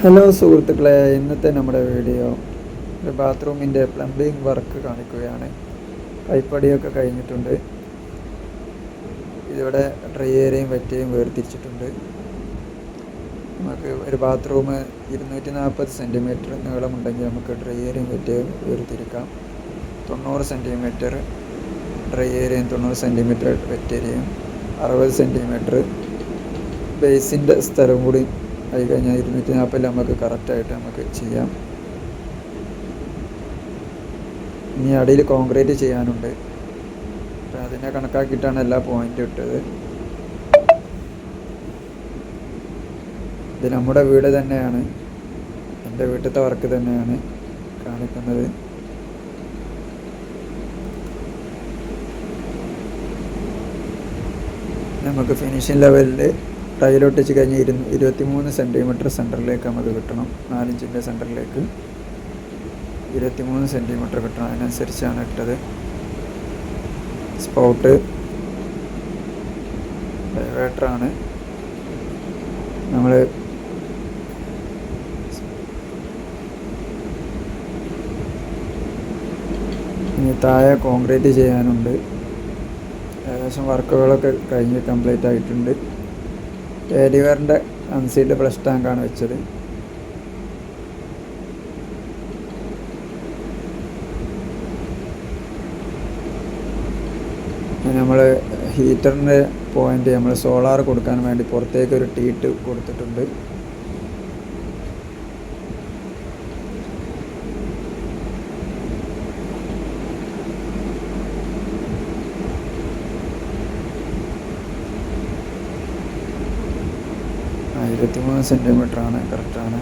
Hello സുഹൃത്തുക്കളെ, ഇന്നത്തെ നമ്മുടെ വീഡിയോ ഒരു ബാത്റൂമിൻ്റെ പ്ലംബിംഗ് വർക്ക് കാണിക്കുകയാണ്. പൈപ്പടിയൊക്കെ കഴിഞ്ഞിട്ടുണ്ട്. ഇതിവിടെ ഡ്രൈ ഏരിയയും വെറ്റ് ഏരിയയും വേർതിരിച്ചിട്ടുണ്ട്. നമുക്ക് ഒരു ബാത്റൂം 240 സെൻറ്റിമീറ്റർ നീളമുണ്ടെങ്കിൽ നമുക്ക് ഡ്രൈ ഏരിയയും വെറ്റ് ഏരിയയും വേർതിരിക്കാം. 90 സെൻറ്റിമീറ്റർ ഡ്രൈ ഏരിയയും 90 സെൻറ്റിമീറ്റർ വെറ്റ് ഏരിയയും 60 സെൻറ്റിമീറ്റർ ബേസിൻ്റെ സ്ഥലവും കൂടി ആയി കഴിഞ്ഞാൽ 240 നമുക്ക് കറക്റ്റായിട്ട് നമുക്ക് ചെയ്യാം. ഇനി അടിയിൽ കോൺക്രീറ്റ് ചെയ്യാനുണ്ട്. അപ്പം അതിനെ കണക്കാക്കിയിട്ടാണ് എല്ലാ പോയിൻ്റും ഇട്ടത്. ഇത് നമ്മുടെ വീട് തന്നെയാണ്, എൻ്റെ വീട്ടിലത്തെ വർക്ക് തന്നെയാണ് കാണിക്കുന്നത്. നമുക്ക് ഫിനിഷിംഗ് ലെവലിൽ ടൈലൊട്ടിച്ച് കഴിഞ്ഞ് 23 സെൻറ്റിമീറ്റർ സെൻറ്ററിലേക്ക് നമുക്ക് കിട്ടണം. 4 ഇഞ്ചിൻ്റെ സെൻറ്ററിലേക്ക് 23 സെൻറ്റിമീറ്റർ കിട്ടണം. അതിനനുസരിച്ചാണ് ഇട്ടത്. സ്പൗട്ട് ഡൈവേറ്ററാണ്. നമ്മൾ ഇനി താഴെ കോൺക്രീറ്റ് ചെയ്യാനുണ്ട്. ഏകദേശം വർക്കുകളൊക്കെ കഴിഞ്ഞ് കംപ്ലീറ്റ് ആയിട്ടുണ്ട്. ഏരിയറിൻ്റെ അൺസീൽഡ് ഫ്ലഷ് ടാങ്കാണ് വെച്ചത്. നമ്മൾ ഹീറ്ററിൻ്റെ പോയിൻ്റ് നമ്മൾ സോളാർ കൊടുക്കാൻ വേണ്ടി പുറത്തേക്ക് ഒരു ടീട്ട് കൊടുത്തിട്ടുണ്ട്. ആ 23 സെൻറ്റിമീറ്ററാണ്, കറക്റ്റാണ്.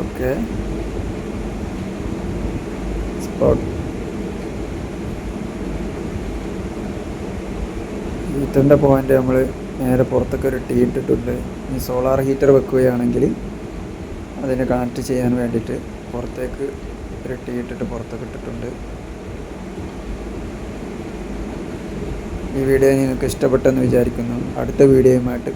ഓക്കെ. ഹീറ്ററിൻ്റെ പോയിൻ്റ് നമ്മൾ നേരെ പുറത്തൊക്കെ ഒരു ടീ ഇട്ടിട്ടുണ്ട്. ഈ സോളാർ ഹീറ്റർ വെക്കുകയാണെങ്കിൽ അതിനെ കണക്ട് ചെയ്യാൻ വേണ്ടിയിട്ട് പുറത്തേക്ക് ഒരു ടീ ഇട്ടിട്ട് പുറത്തൊക്കെ ഇട്ടിട്ടുണ്ട്. ഈ വീഡിയോ നിങ്ങൾക്ക് ഇഷ്ടപ്പെട്ടെന്ന് വിചാരിക്കുന്നു. അടുത്ത വീഡിയോയുമായിട്ട്